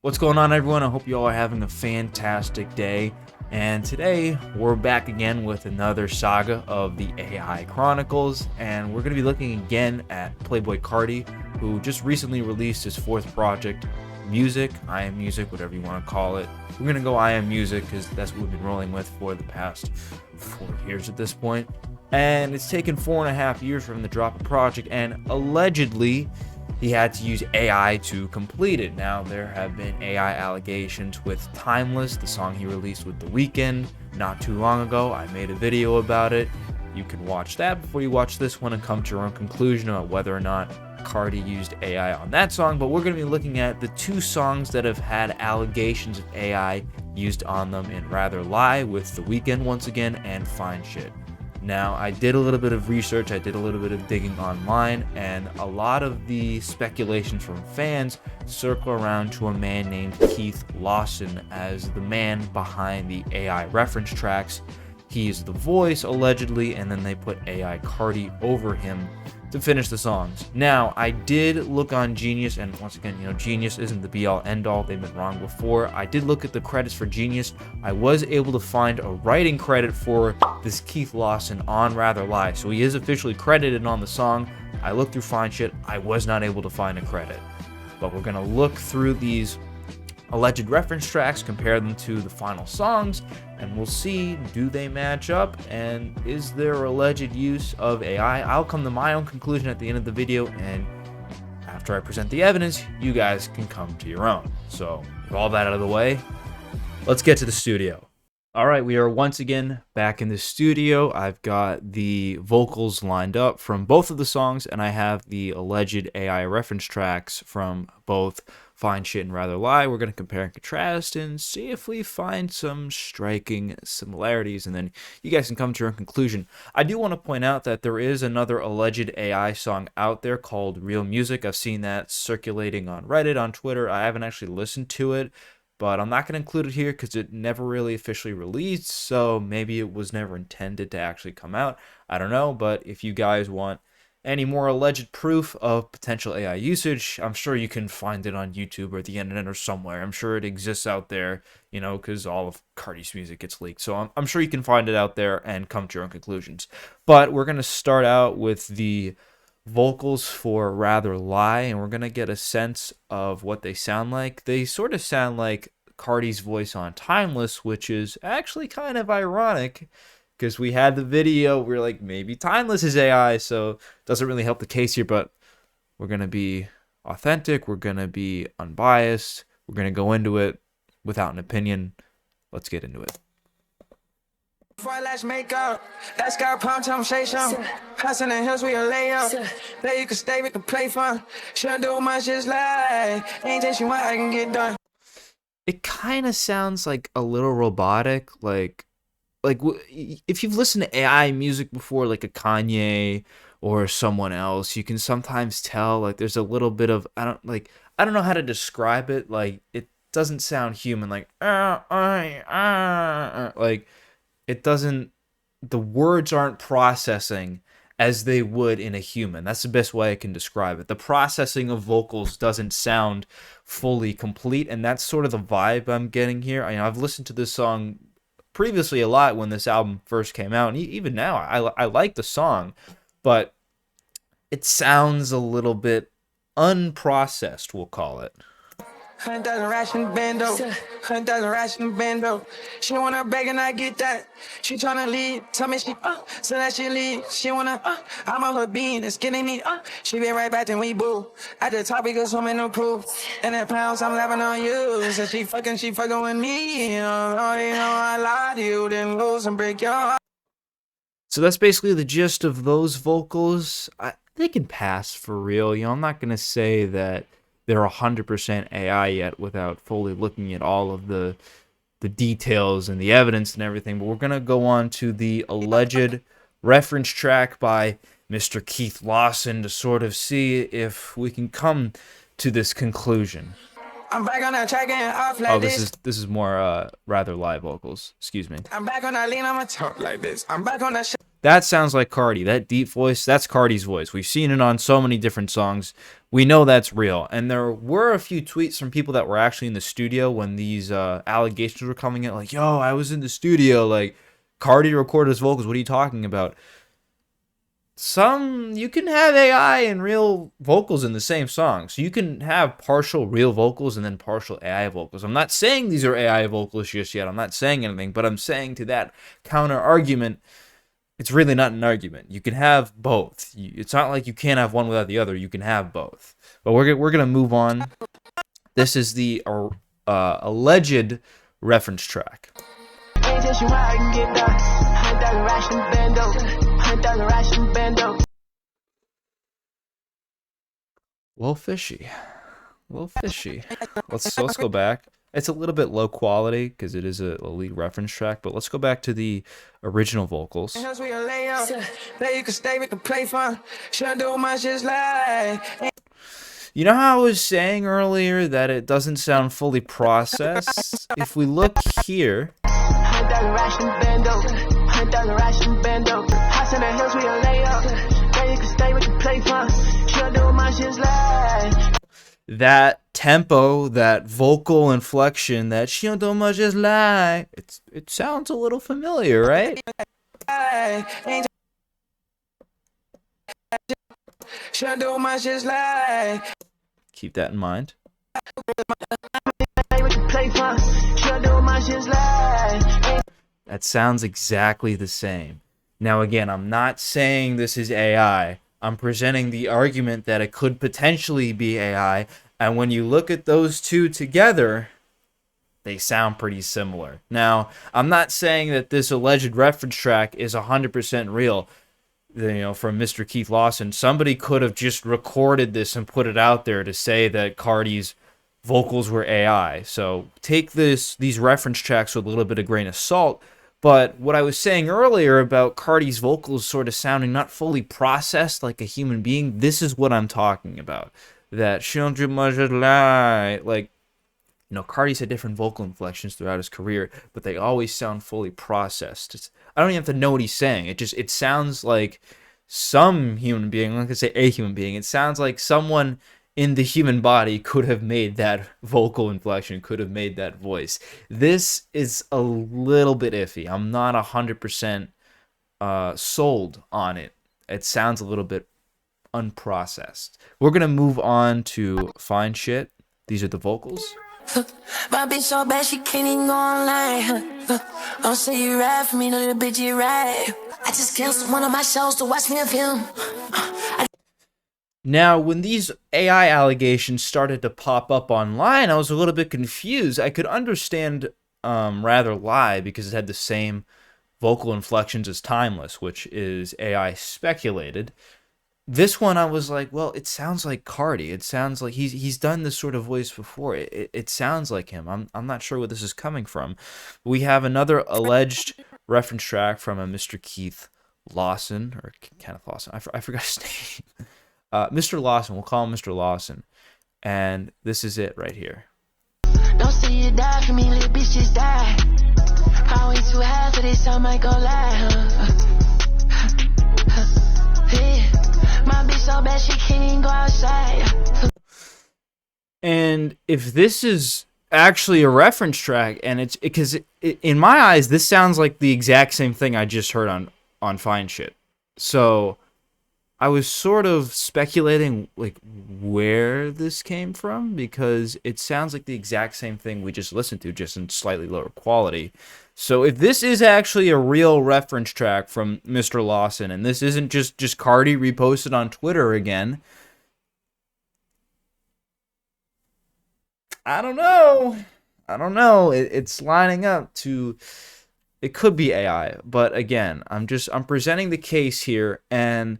What's going on, everyone? I hope you all are having a fantastic day. And today we're back again with another saga of the AI Chronicles, and we're going to be looking again at Playboi Carti, who just recently released his fourth project, Music, I Am Music, whatever you want to call it. We're going to go I Am Music because that's what we've been rolling with for the past 4 years at this point. And it's taken 4.5 years for him to drop a project, and allegedly he had to use AI to complete it. Now, there have been AI allegations with Timeless, the song he released with The Weeknd not too long ago. I made a video about it. You can watch that before you watch this one and come to your own conclusion about whether or not Carti used AI on that song. But we're going to be looking at the 2 songs that have had allegations of AI used on them in Rather Lie with The Weeknd once again and Fine Shit. Now, I did a little bit of research, I did a little bit of digging online, and a lot of the speculations from fans circle around to a man named Keith Lawson as the man behind the AI reference tracks. He is the voice, allegedly, and then they put AI Carti over him to finish the songs. Now, I did look on Genius, and once again, Genius isn't the be-all, end-all. They've been wrong before. I did look at the credits for Genius. I was able to find a writing credit for this Keith Lawson on Rather Lie, so he is officially credited on the song. I looked through Fine Shit. I was not able to find a credit. But we're going to look through these alleged reference tracks, compare them to the final songs, and we'll see, do they match up, and is there alleged use of AI? I'll come to my own conclusion at the end of the video, and after I present the evidence, you guys can come to your own. So, with all that out of the way, let's get to the studio. All right, we are once again back in the studio. I've got the vocals lined up from both of the songs, and I have the alleged AI reference tracks from both Fine Shit and Rather Lie. We're going to compare and contrast and see if we find some striking similarities, and then you guys can come to your own conclusion. I do want to point out that there is another alleged AI song out there called Real Music. I've seen that circulating on Reddit, on Twitter. I haven't actually listened to it, but I'm not going to include it here because it never really officially released, so maybe it was never intended to actually come out. I don't know, but if you guys want any more alleged proof of potential AI usage, I'm sure you can find it on YouTube or the internet or somewhere. I'm sure it exists out there, because all of Carti's music gets leaked. So I'm sure you can find it out there and come to your own conclusions. But we're going to start out with the vocals for Rather Lie, and we're going to get a sense of what they sound like. They sort of sound like Carti's voice on Timeless, which is actually kind of ironic, because we had the video, we're like, maybe Timeless is AI, so it doesn't really help the case here, but we're going to be authentic, we're going to be unbiased, we're going to go into it without an opinion. Let's get into it. Before let's make up, let's go pump conversation. Passing the hills, we a lay up. There you can stay, we can play fun. Shouldn't do much, just like anything you want, I can get done. It kind of sounds like a little robotic, like if you've listened to AI music before, like a Kanye or someone else, you can sometimes tell like there's a little bit of I don't know how to describe it. Like it doesn't sound human. Like it doesn't. The words aren't processing as they would in a human. That's the best way I can describe it. The processing of vocals doesn't sound fully complete, and that's sort of the vibe I'm getting here. I've listened to this song previously a lot when this album first came out, and even now I like the song, but it sounds a little bit unprocessed, we'll call it. Doesn't ration bando, doesn't ration bando. She wanna beg and I get that. She tryna leave, tell me she so that she leave. She wanna I'm on her bean, it's getting me She be right back then we boo. At the top we go swimming no proof. And the pounds I'm laughing on you. So she fucking with me. I lied to you, then lose and break your heart. So that's basically the gist of those vocals. They can pass for real. I'm not gonna say that they're 100% AI yet without fully looking at all of the details and the evidence and everything. But we're going to go on to the alleged reference track by Mr. Keith Lawson to sort of see if we can come to this conclusion. I'm back on that track and off like this is more Rather Lie vocals. Excuse me. I'm back on that lean, I'ma talk like this. I'm back on that shit. That sounds like Carti. That deep voice, that's Carti's voice. We've seen it on so many different songs. We know that's real. And there were a few tweets from people that were actually in the studio when these allegations were coming in, like, yo, I was in the studio, like, Carti recorded his vocals. What are you talking about? You can have AI and real vocals in the same song. So you can have partial real vocals and then partial AI vocals. I'm not saying these are AI vocals just yet. I'm not saying anything, but I'm saying to that counter argument, it's really not an argument. You can have both. It's not like you can't have one without the other. You can have both. But we're gonna move on. This is the alleged reference track. Well, fishy. Well, fishy. Let's go back. It's a little bit low quality because it is a lead reference track, but let's go back to the original vocals. You know how I was saying earlier that it doesn't sound fully processed? If we look here, that tempo, that vocal inflection, that she don't do much just lie, it sounds a little familiar, right? Keep that in mind. That sounds exactly the same. Now again, I'm not saying this is AI. I'm presenting the argument that it could potentially be AI, and when you look at those two together, they sound pretty similar. Now, I'm not saying that this alleged reference track is 100% real, from Mr. Keith Lawson. Somebody could have just recorded this and put it out there to say that Carti's vocals were AI. So take these reference tracks with a little bit of grain of salt. But what I was saying earlier about Carti's vocals sort of sounding not fully processed like a human being, this is what I'm talking about. That she don't do much lie. Like, Carti's had different vocal inflections throughout his career, but they always sound fully processed. I don't even have to know what he's saying. It sounds like some human being, I'm not gonna say a human being, it sounds like someone in the human body could have made that vocal inflection, could have made that voice. This is a little bit iffy. I'm not 100% sold on it. It sounds a little bit unprocessed. We're going to move on to Fine Shit. These are the vocals. My bitch so bad she can't even go online. Don't say you ride for me, no little bitch you ride. I just canceled one of my shows to watch me a film. Now, when these AI allegations started to pop up online, I was a little bit confused. I could understand Rather Lie because it had the same vocal inflections as Timeless, which is AI speculated. This one, I was like, well, it sounds like Carti. It sounds like he's done this sort of voice before. It sounds like him. I'm not sure where this is coming from. We have another alleged reference track from a Mr. Keith Lawson, or Kenneth Lawson. I forgot his name. Mr. Lawson, we'll call him Mr. Lawson. And this is it right here. Don't see you die for me, little bitch, just die. I wait too high for this, I might go lie. My bitch so bad, she can't even go outside. And if this is actually a reference track, and it's because in my eyes, this sounds like the exact same thing I just heard on Fine Shit. So I was sort of speculating like where this came from because it sounds like the exact same thing we just listened to, just in slightly lower quality. So if this is actually a real reference track from Mr. Lawson, and this isn't just Carti reposted on Twitter again, I don't know. It's lining up to. It could be AI, but again, I'm presenting the case here, and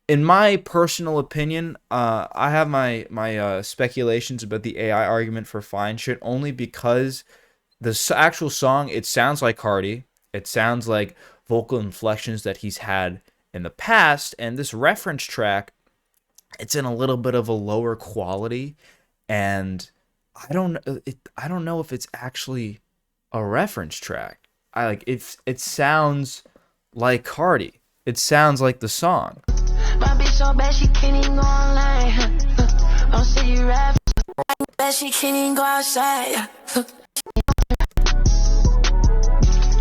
in my personal opinion, I have my speculations about the AI argument for Fine Shit only because the actual song, it sounds like Carti. It sounds like vocal inflections that he's had in the past, and this reference track, it's in a little bit of a lower quality, and I don't know if it's actually a reference track. It sounds like Carti. it sounds like the song. My bitch so bad she can't even go online. I'll see you rap. Bad she can't even go outside.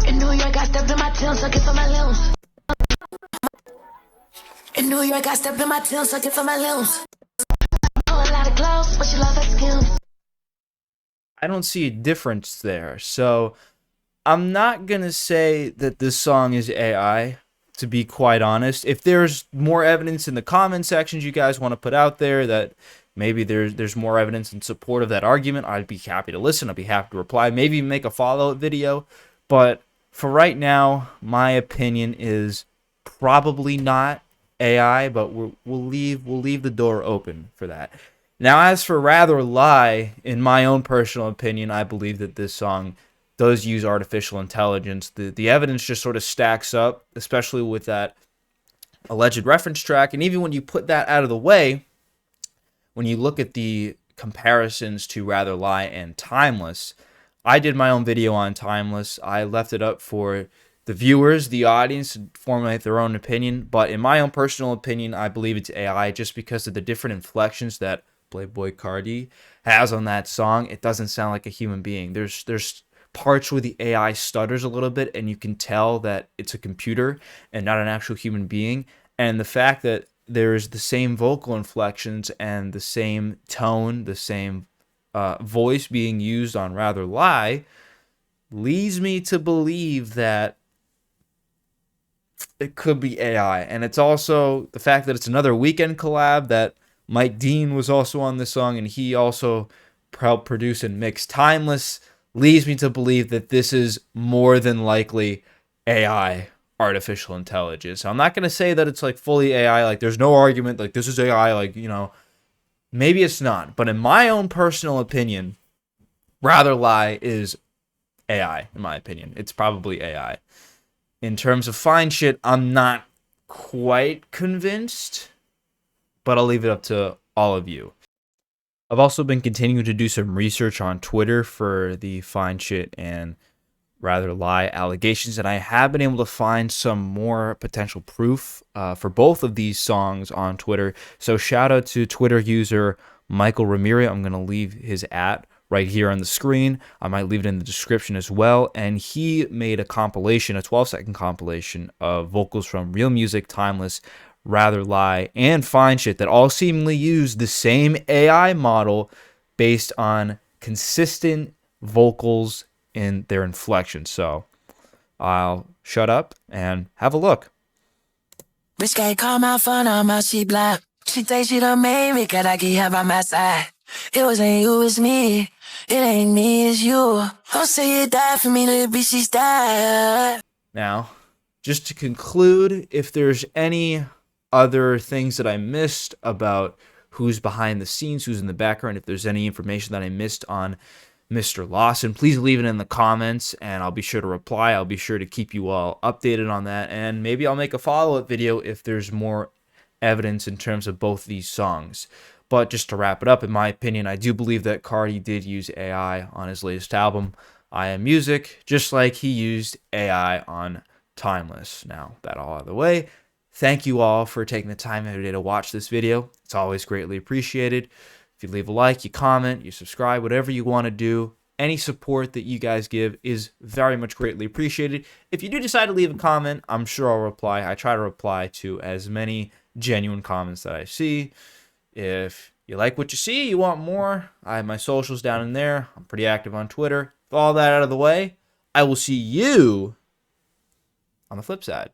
In New York, I stepped in my tail, sucking for my limbs. In New York, I stepped in my tail, sucking for my limbs. Oh, a lot of clothes, but she love her skin. I don't see a difference there. So I'm not going to say that this song is AI, to be quite honest. If there's more evidence in the comment sections you guys want to put out there that maybe there's more evidence in support of that argument, I'd be happy to listen. I'd be happy to reply. Maybe make a follow-up video. But for right now, my opinion is probably not AI, but we'll leave the door open for that. Now, as for Rather Lie, in my own personal opinion, I believe that this song does use artificial intelligence. The evidence just sort of stacks up, especially with that alleged reference track. And even when you put that out of the way, when you look at the comparisons to Rather Lie and Timeless, I did my own video on Timeless. I left it up for the viewers, the audience, to formulate their own opinion. But in my own personal opinion, I believe it's AI just because of the different inflections that Playboi Carti has on that song. It doesn't sound like a human being. There's parts where the AI stutters a little bit, and you can tell that it's a computer and not an actual human being. And the fact that there's the same vocal inflections and the same tone, the same voice being used on Rather Lie leads me to believe that it could be AI. And it's also the fact that it's another Weeknd collab, that Mike Dean was also on this song, and he also helped produce and mix Timeless, leads me to believe that this is more than likely AI, artificial intelligence. So I'm not going to say that it's like fully AI, like there's no argument, like this is AI, like, you know, maybe it's not. But in my own personal opinion, Rather Lie is AI, in my opinion. It's probably AI. In terms of Fine Shit, I'm not quite convinced, but I'll leave it up to all of you. I've also been continuing to do some research on Twitter for the Fine Shit and Rather Lie allegations, and I have been able to find some more potential proof for both of these songs on Twitter. So shout out to Twitter user Michael Ramirez. I'm going to leave his @ right here on the screen. I might leave it in the description as well. And he made a compilation, a 12-second compilation of vocals from Real Music, Timeless, Rather Lie, and Fine Shit that all seemingly use the same AI model based on consistent vocals in their inflection. So I'll shut up and have a look. Bitch can't call my phone on my she block. She thinks she done made me, cause I keep her by my side. It wasn't you, it's me. It ain't me, it's you. Don't say you died for me, little bitch, she's died. Now, just to conclude, if there's any other things that I missed about who's behind the scenes, who's in the background, if there's any information that I missed on Mr. Lawson, please leave it in the comments and I'll be sure to reply. I'll be sure to keep you all updated on that, and maybe I'll make a follow-up video if there's more evidence in terms of both these songs. But just to wrap it up, in my opinion, I do believe that Carti did use AI on his latest album, I Am Music, just like he used AI on Timeless. Now, that all out of the way, thank you all for taking the time every day to watch this video. It's always greatly appreciated. If you leave a like, you comment, you subscribe, whatever you want to do, any support that you guys give is very much greatly appreciated. If you do decide to leave a comment, I'm sure I'll reply. I try to reply to as many genuine comments that I see. If you like what you see, you want more, I have my socials down in there. I'm pretty active on Twitter. With all that out of the way, I will see you on the flip side.